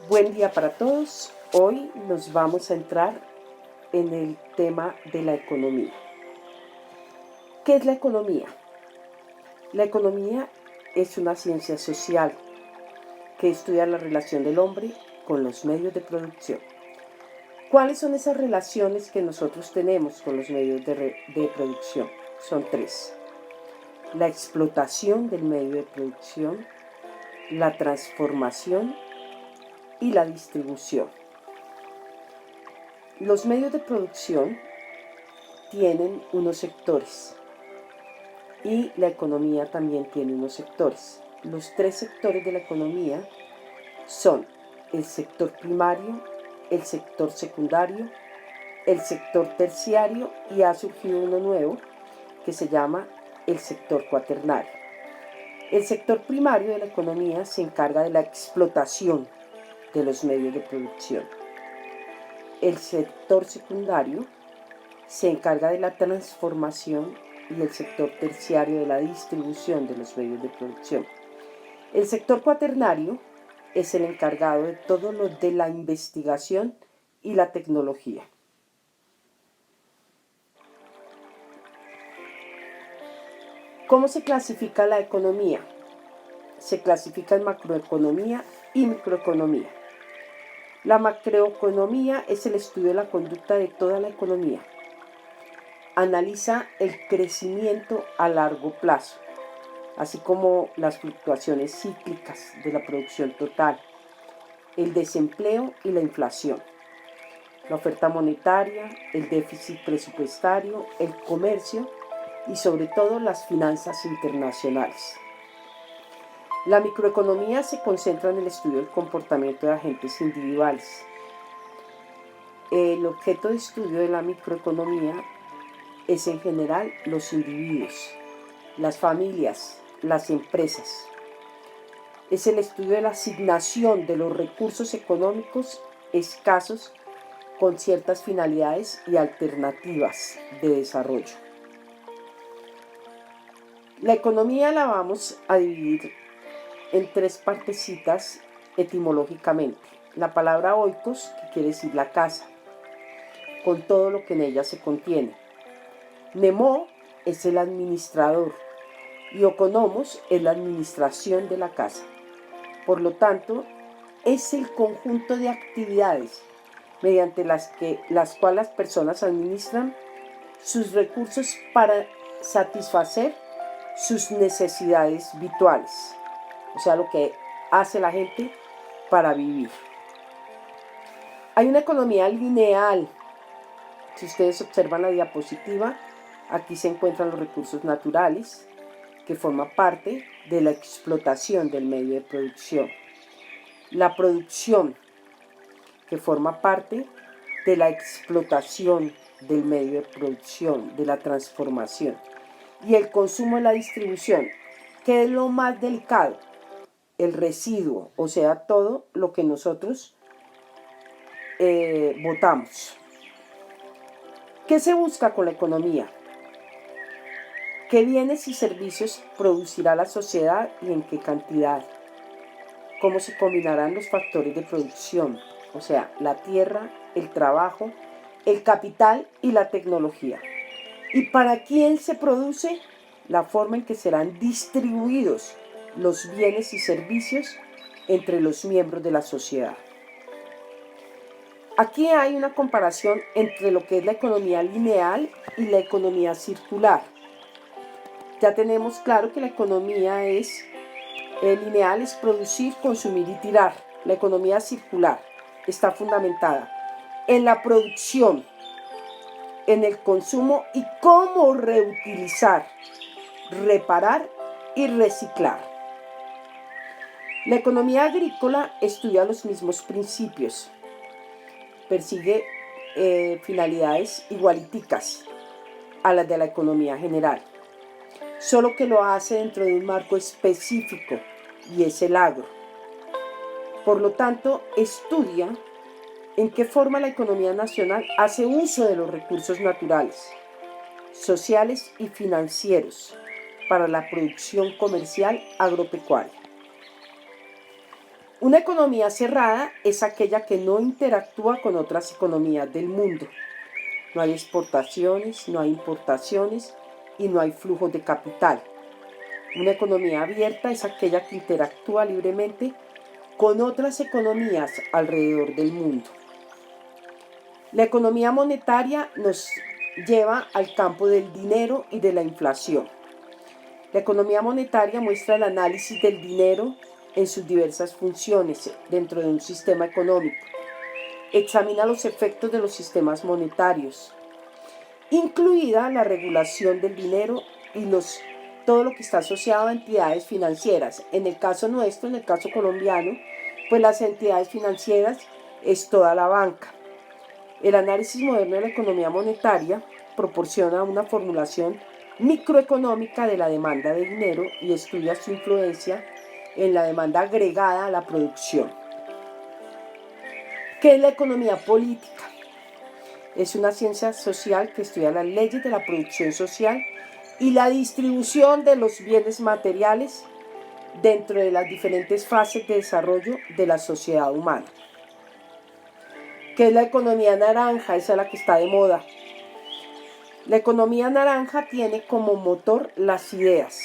Buen día para todos. Hoy nos vamos a entrar en el tema de la economía. ¿Qué es la economía? La economía es una ciencia social que estudia la relación del hombre con los medios de producción. ¿Cuáles son esas relaciones que nosotros tenemos con los medios de producción? Son tres: la explotación del medio de producción, la transformación y la distribución. Los medios de producción tienen unos sectores y la economía también tiene unos sectores. Los tres sectores de la economía son el sector primario, el sector secundario, el sector terciario, y ha surgido uno nuevo que se llama el sector cuaternario. El sector primario de la economía se encarga de la explotación de los medios de producción. El sector secundario se encarga de la transformación y el sector terciario de la distribución de los medios de producción. El sector cuaternario es el encargado de todo lo de la investigación y la tecnología. ¿Cómo se clasifica la economía? Se clasifica en macroeconomía y microeconomía. La macroeconomía es el estudio de la conducta de toda la economía. Analiza el crecimiento a largo plazo, así como las fluctuaciones cíclicas de la producción total, el desempleo y la inflación, la oferta monetaria, el déficit presupuestario, el comercio y sobre todo las finanzas internacionales. La microeconomía se concentra en el estudio del comportamiento de agentes individuales. El objeto de estudio de la microeconomía es en general los individuos, las familias, las empresas. Es el estudio de la asignación de los recursos económicos escasos con ciertas finalidades y alternativas de desarrollo. La economía la vamos a dividir en tres partecitas etimológicamente. La palabra oikos, que quiere decir la casa, con todo lo que en ella se contiene. Nemo es el administrador y okonomos es la administración de la casa. Por lo tanto, es el conjunto de actividades mediante las cuales las personas administran sus recursos para satisfacer sus necesidades virtuales, o sea, lo que hace la gente para vivir. Hay una economía lineal. Si ustedes observan la diapositiva, aquí se encuentran los recursos naturales, que forman parte de la explotación del medio de producción. La producción, que forma parte de la explotación del medio de producción, de la transformación. Y el consumo y la distribución, que es lo más delicado, el residuo, o sea, todo lo que nosotros botamos. ¿Qué se busca con la economía? ¿Qué bienes y servicios producirá la sociedad y en qué cantidad? ¿Cómo se combinarán los factores de producción? O sea, la tierra, el trabajo, el capital y la tecnología. ¿Y para quién se produce? La forma en que serán distribuidos los bienes y servicios entre los miembros de la sociedad. Aquí hay una comparación entre lo que es la economía lineal y la economía circular. Ya tenemos claro que la economía lineal es producir, consumir y tirar. La economía circular está fundamentada en la producción, en el consumo y cómo reutilizar, reparar y reciclar. La economía agrícola estudia los mismos principios, persigue finalidades igualiticas a las de la economía general, solo que lo hace dentro de un marco específico y es el agro. Por lo tanto, estudia en qué forma la economía nacional hace uso de los recursos naturales, sociales y financieros para la producción comercial agropecuaria. Una economía cerrada es aquella que no interactúa con otras economías del mundo. No hay exportaciones, no hay importaciones y no hay flujos de capital. Una economía abierta es aquella que interactúa libremente con otras economías alrededor del mundo. La economía monetaria nos lleva al campo del dinero y de la inflación. La economía monetaria muestra el análisis del dinero en sus diversas funciones dentro de un sistema económico. Examina los efectos de los sistemas monetarios, incluida la regulación del dinero y todo lo que está asociado a entidades financieras. En el caso nuestro, en el caso colombiano, pues las entidades financieras es toda la banca. El análisis moderno de la economía monetaria proporciona una formulación microeconómica de la demanda de dinero y estudia su influencia en la demanda agregada a la producción. ¿Qué es la economía política? Es una ciencia social que estudia las leyes de la producción social y la distribución de los bienes materiales dentro de las diferentes fases de desarrollo de la sociedad humana. ¿Qué es la economía naranja? Esa es la que está de moda. La economía naranja tiene como motor las ideas.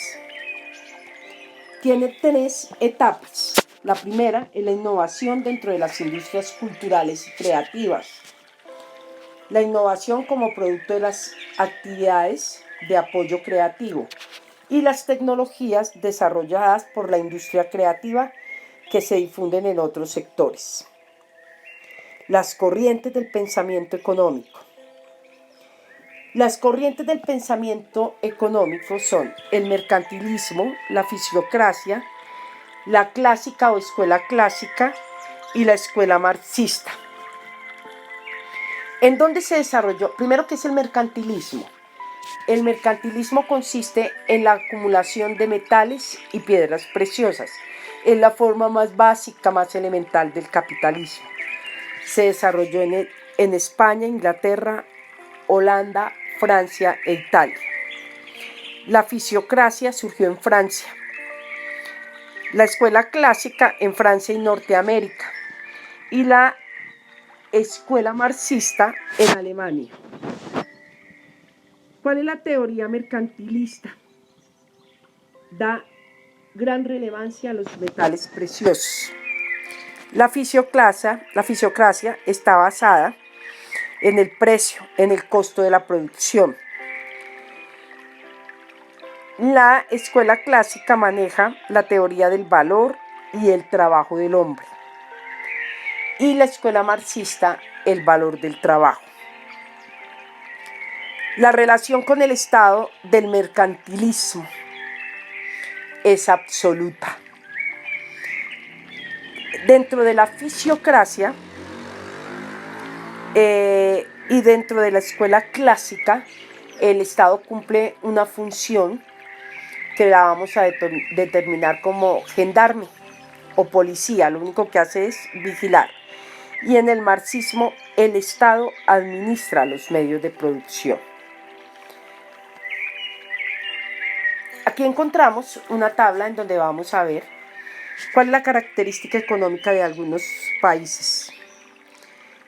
Tiene 3 etapas. La primera es la innovación dentro de las industrias culturales y creativas. La innovación como producto de las actividades de apoyo creativo y las tecnologías desarrolladas por la industria creativa que se difunden en otros sectores. Las corrientes del pensamiento económico. Las corrientes del pensamiento económico son el mercantilismo, la fisiocracia, la clásica o escuela clásica y la escuela marxista. ¿En dónde se desarrolló? Primero, ¿qué es el mercantilismo? El mercantilismo consiste en la acumulación de metales y piedras preciosas. Es la forma más básica, más elemental del capitalismo. Se desarrolló en España, Inglaterra, Holanda, Francia e Italia. La fisiocracia surgió en Francia. La escuela clásica en Francia y Norteamérica. Y la escuela marxista en Alemania. ¿Cuál es la teoría mercantilista? Da gran relevancia a los metales preciosos. La fisiocracia está basada en el precio, en el costo de la producción. La escuela clásica maneja la teoría del valor y el trabajo del hombre. Y la escuela marxista, el valor del trabajo. La relación con el Estado del mercantilismo es absoluta. Dentro de la fisiocracia y dentro de la escuela clásica, el Estado cumple una función que la vamos a determinar como gendarme o policía. Lo único que hace es vigilar. Y en el marxismo, el Estado administra los medios de producción. Aquí encontramos una tabla en donde vamos a ver cuál es la característica económica de algunos países.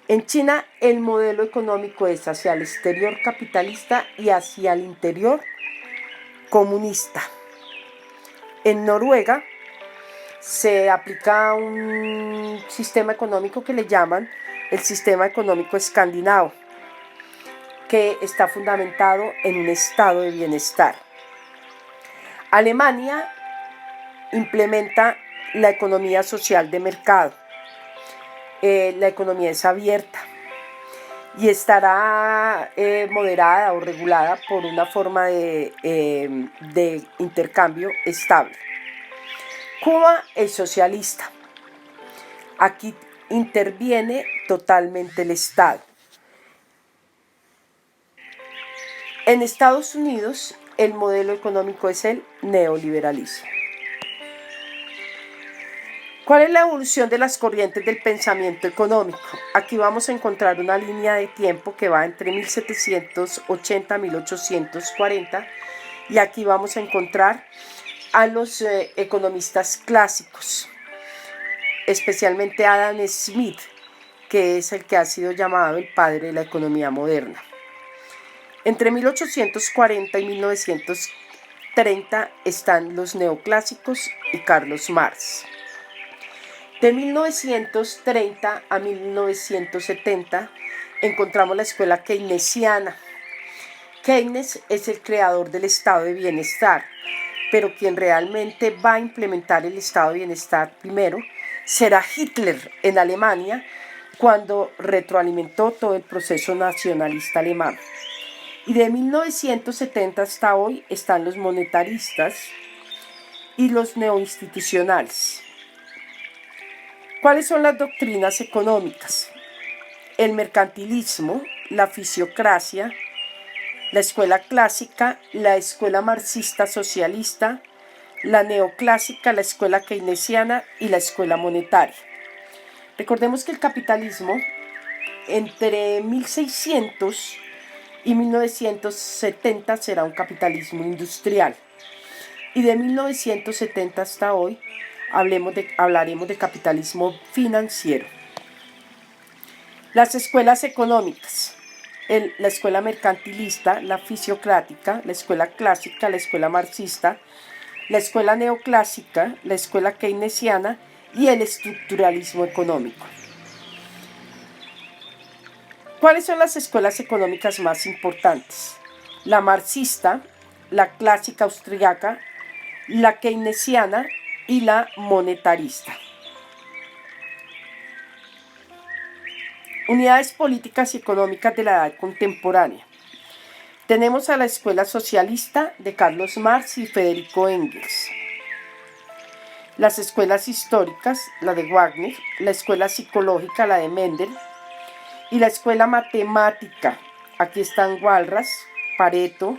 En China, el modelo económico es hacia el exterior capitalista y hacia el interior comunista. En Noruega se aplica un sistema económico que le llaman el sistema económico escandinavo, que está fundamentado en un estado de bienestar. Alemania implementa la economía social de mercado. La economía es abierta y estará moderada o regulada por una forma de intercambio estable. Cuba es socialista. Aquí interviene totalmente el Estado. En Estados Unidos, el modelo económico es el neoliberalismo. ¿Cuál es la evolución de las corrientes del pensamiento económico? Aquí vamos a encontrar una línea de tiempo que va entre 1780 y 1840 y aquí vamos a encontrar a los economistas clásicos. especialmente Adam Smith, que es el que ha sido llamado el padre de la economía moderna. Entre 1840 y 1930 están los neoclásicos y Carlos Marx. De 1930 a 1970 encontramos la escuela keynesiana. Keynes es el creador del estado de bienestar, pero quien realmente va a implementar el estado de bienestar primero será Hitler en Alemania, cuando retroalimentó todo el proceso nacionalista alemán. Y de 1970 hasta hoy están los monetaristas y los neoinstitucionales. ¿Cuáles son las doctrinas económicas? El mercantilismo, la fisiocracia, la escuela clásica, la escuela marxista socialista, la neoclásica, la escuela keynesiana y la escuela monetaria. Recordemos que el capitalismo entre 1600 y 1970 será un capitalismo industrial, y de 1970 hasta hoy hablaremos de capitalismo financiero. Las escuelas económicas: la escuela mercantilista, la fisiocrática, la escuela clásica, la escuela marxista, la escuela neoclásica, la escuela keynesiana y el estructuralismo económico. ¿Cuáles son las escuelas económicas más importantes? La marxista, la clásica austriaca, la keynesiana y la monetarista. Unidades políticas y económicas de la edad contemporánea. Tenemos a la escuela socialista de Carlos Marx y Federico Engels. Las escuelas históricas, la de Wagner, la escuela psicológica, la de Mendel, y la escuela matemática. Aquí están Walras, Pareto,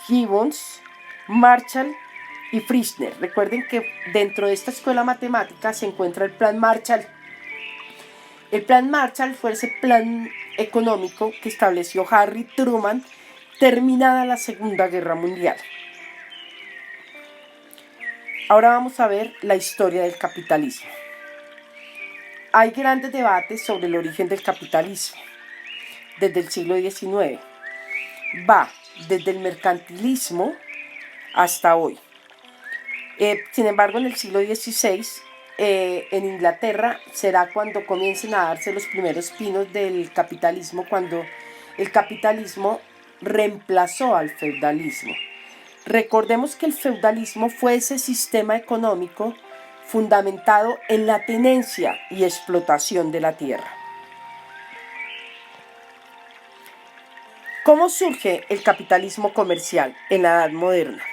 Gibbons, Marshall y Frischner. Recuerden que dentro de esta escuela matemática se encuentra el Plan Marshall. El Plan Marshall fue ese plan económico que estableció Harry Truman terminada la Segunda Guerra Mundial. Ahora vamos a ver la historia del capitalismo. Hay grandes debates sobre el origen del capitalismo desde el siglo XIX. Va desde el mercantilismo hasta hoy. Sin embargo, en el siglo XVI, en Inglaterra, será cuando comiencen a darse los primeros pinos del capitalismo, cuando el capitalismo reemplazó al feudalismo. Recordemos que el feudalismo fue ese sistema económico fundamentado en la tenencia y explotación de la tierra. ¿Cómo surge el capitalismo comercial en la Edad Moderna?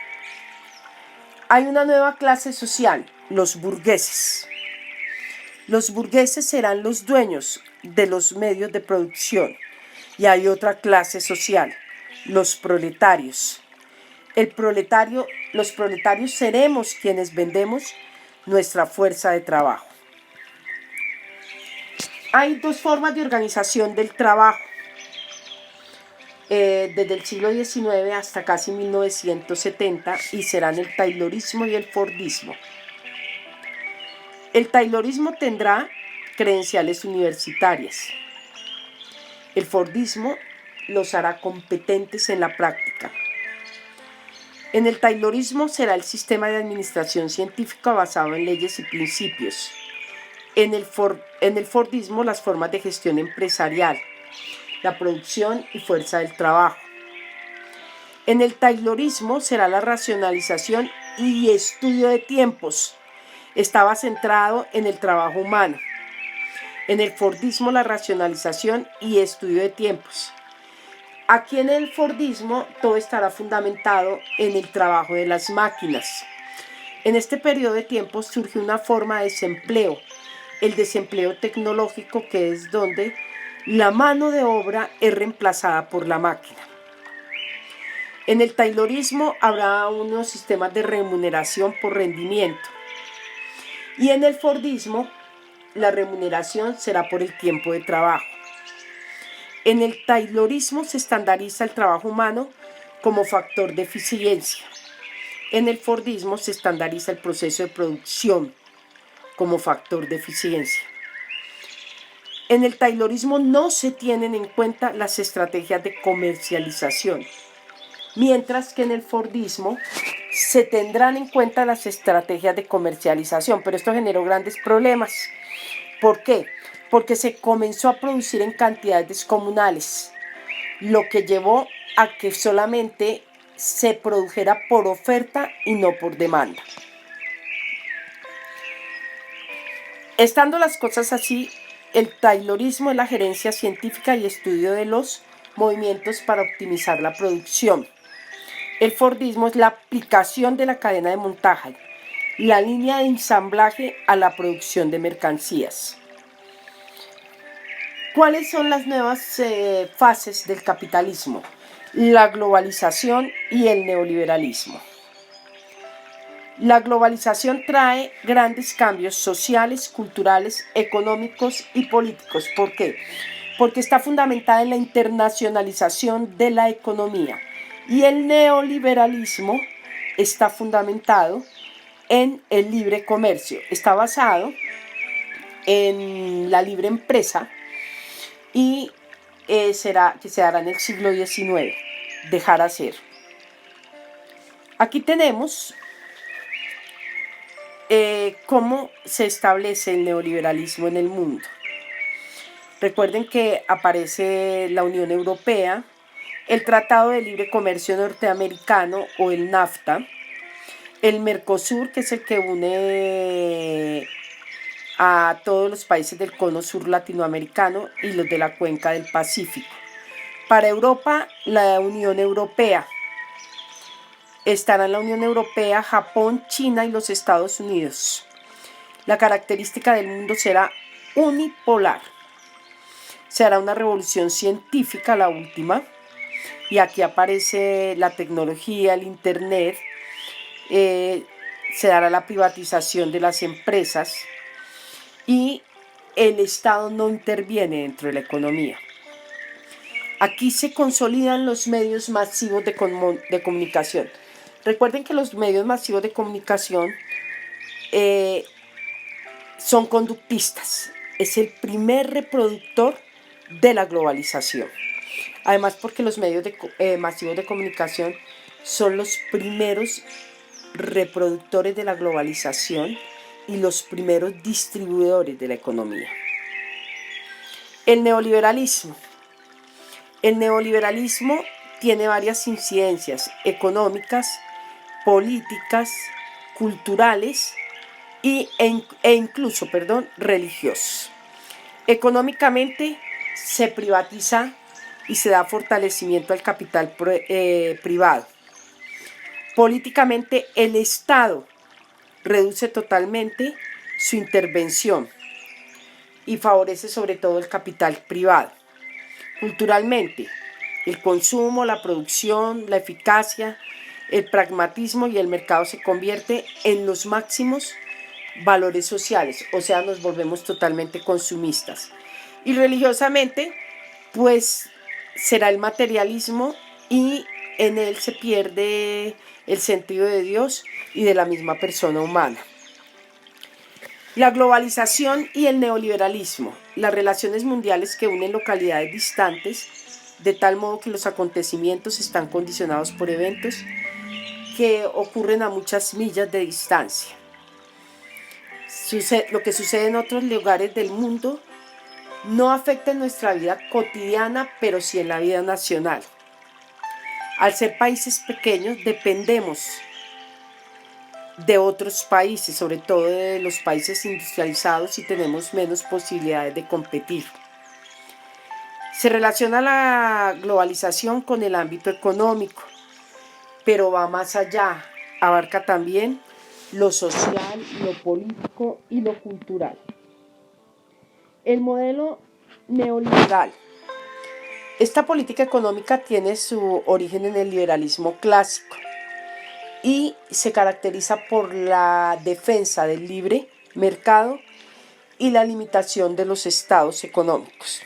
Hay una nueva clase social, los burgueses. Los burgueses serán los dueños de los medios de producción, y hay otra clase social, los proletarios. Los proletarios seremos quienes vendemos nuestra fuerza de trabajo. Hay dos formas de organización del trabajo. Desde el siglo XIX hasta casi 1970, y serán el taylorismo y el fordismo. El taylorismo tendrá credenciales universitarias. El fordismo los hará competentes en la práctica. En el taylorismo será el sistema de administración científica basado en leyes y principios. En el fordismo, las formas de gestión empresarial, la producción y fuerza del trabajo. En el taylorismo será la racionalización y estudio de tiempos. Estaba centrado en el trabajo humano. En el fordismo, la racionalización y estudio de tiempos. Aquí en el fordismo todo estará fundamentado en el trabajo de las máquinas. En este periodo de tiempo surge una forma de desempleo, el desempleo tecnológico, que es donde la mano de obra es reemplazada por la máquina. En el taylorismo habrá unos sistemas de remuneración por rendimiento. Y en el fordismo la remuneración será por el tiempo de trabajo. En el taylorismo se estandariza el trabajo humano como factor de eficiencia. En el fordismo se estandariza el proceso de producción como factor de eficiencia. En el taylorismo no se tienen en cuenta las estrategias de comercialización, mientras que en el fordismo se tendrán en cuenta las estrategias de comercialización, pero esto generó grandes problemas. ¿Por qué? Porque se comenzó a producir en cantidades descomunales, lo que llevó a que solamente se produjera por oferta y no por demanda. Estando las cosas así, el taylorismo es la gerencia científica y estudio de los movimientos para optimizar la producción. El fordismo es la aplicación de la cadena de montaje, la línea de ensamblaje a la producción de mercancías. ¿Cuáles son las nuevas fases del capitalismo? La globalización y el neoliberalismo. La globalización trae grandes cambios sociales, culturales, económicos y políticos. ¿Por qué? Porque está fundamentada en la internacionalización de la economía. Y el neoliberalismo está fundamentado en el libre comercio. Está basado en la libre empresa y que se dará en el siglo XIX. Dejar hacer. Aquí tenemos cómo se establece el neoliberalismo en el mundo. Recuerden que aparece la Unión Europea, el Tratado de Libre Comercio Norteamericano o el NAFTA, el Mercosur, que es el que une a todos los países del cono sur latinoamericano y los de la cuenca del Pacífico. Para Europa, la Unión Europea. Estarán la Unión Europea, Japón, China y los Estados Unidos. La característica del mundo será unipolar. Se hará una revolución científica, la última, y aquí aparece la tecnología, el internet, se dará la privatización de las empresas y el Estado no interviene dentro de la economía. Aquí se consolidan los medios masivos de comunicación. Recuerden que los medios masivos de comunicación son conductistas. Es el primer reproductor de la globalización. Además, porque los medios masivos de comunicación son los primeros reproductores de la globalización y los primeros distribuidores de la economía. El neoliberalismo. El neoliberalismo tiene varias incidencias económicas, políticas, culturales e incluso religiosas. Económicamente se privatiza y se da fortalecimiento al capital privado. Políticamente el Estado reduce totalmente su intervención y favorece sobre todo el capital privado. Culturalmente, el consumo, la producción, la eficacia, el pragmatismo y el mercado se convierte en los máximos valores sociales, o sea, nos volvemos totalmente consumistas. Y religiosamente, pues será el materialismo y en él se pierde el sentido de Dios y de la misma persona humana. La globalización y el neoliberalismo, las relaciones mundiales que unen localidades distantes, de tal modo que los acontecimientos están condicionados por eventos que ocurren a muchas millas de distancia. Lo que sucede en otros lugares del mundo no afecta en nuestra vida cotidiana, pero sí en la vida nacional. Al ser países pequeños, dependemos de otros países, sobre todo de los países industrializados, y tenemos menos posibilidades de competir. Se relaciona la globalización con el ámbito económico, pero va más allá, abarca también lo social, lo político y lo cultural. El modelo neoliberal. Esta política económica tiene su origen en el liberalismo clásico y se caracteriza por la defensa del libre mercado y la limitación de los estados económicos.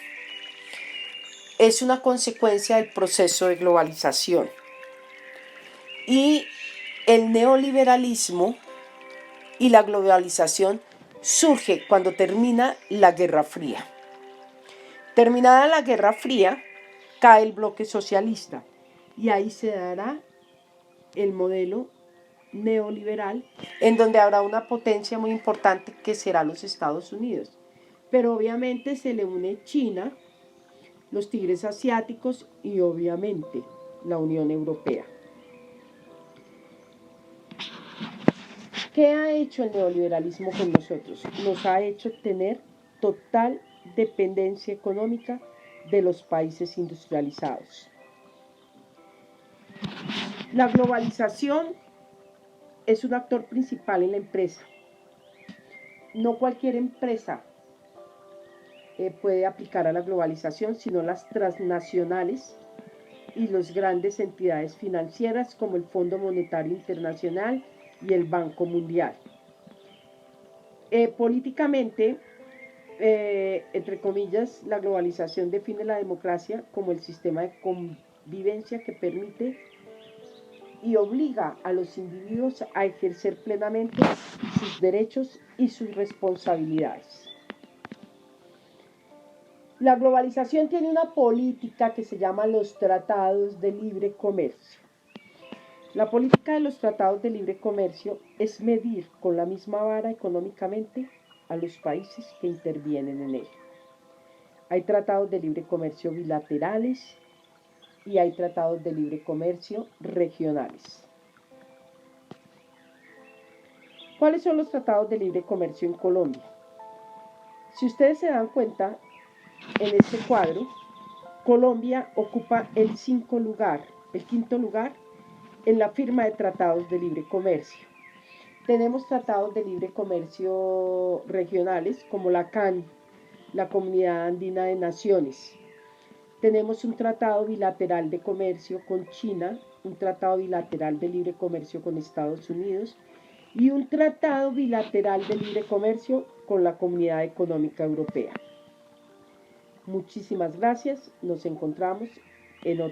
Es una consecuencia del proceso de globalización. Y el neoliberalismo y la globalización surge cuando termina la Guerra Fría. Terminada la Guerra Fría, cae el bloque socialista y ahí se dará el modelo neoliberal, en donde habrá una potencia muy importante que será los Estados Unidos. Pero obviamente se le une China, los tigres asiáticos y obviamente la Unión Europea. ¿Qué ha hecho el neoliberalismo con nosotros? Nos ha hecho tener total dependencia económica de los países industrializados. La globalización es un actor principal en la empresa. No cualquier empresa puede aplicar a la globalización, sino las transnacionales y las grandes entidades financieras como el Fondo Monetario Internacional y el Banco Mundial. Políticamente, entre comillas, la globalización define la democracia como el sistema de convivencia que permite y obliga a los individuos a ejercer plenamente sus derechos y sus responsabilidades. La globalización tiene una política que se llama los tratados de libre comercio. La política de los tratados de libre comercio es medir con la misma vara económicamente a los países que intervienen en ella. Hay tratados de libre comercio bilaterales y hay tratados de libre comercio regionales. ¿Cuáles son los tratados de libre comercio en Colombia? Si ustedes se dan cuenta, en este cuadro, Colombia ocupa el quinto lugar en la firma de tratados de libre comercio. Tenemos tratados de libre comercio regionales como la CAN, la Comunidad Andina de Naciones. Tenemos un tratado bilateral de comercio con China, un tratado bilateral de libre comercio con Estados Unidos y un tratado bilateral de libre comercio con la Comunidad Económica Europea. Muchísimas gracias, nos encontramos en otro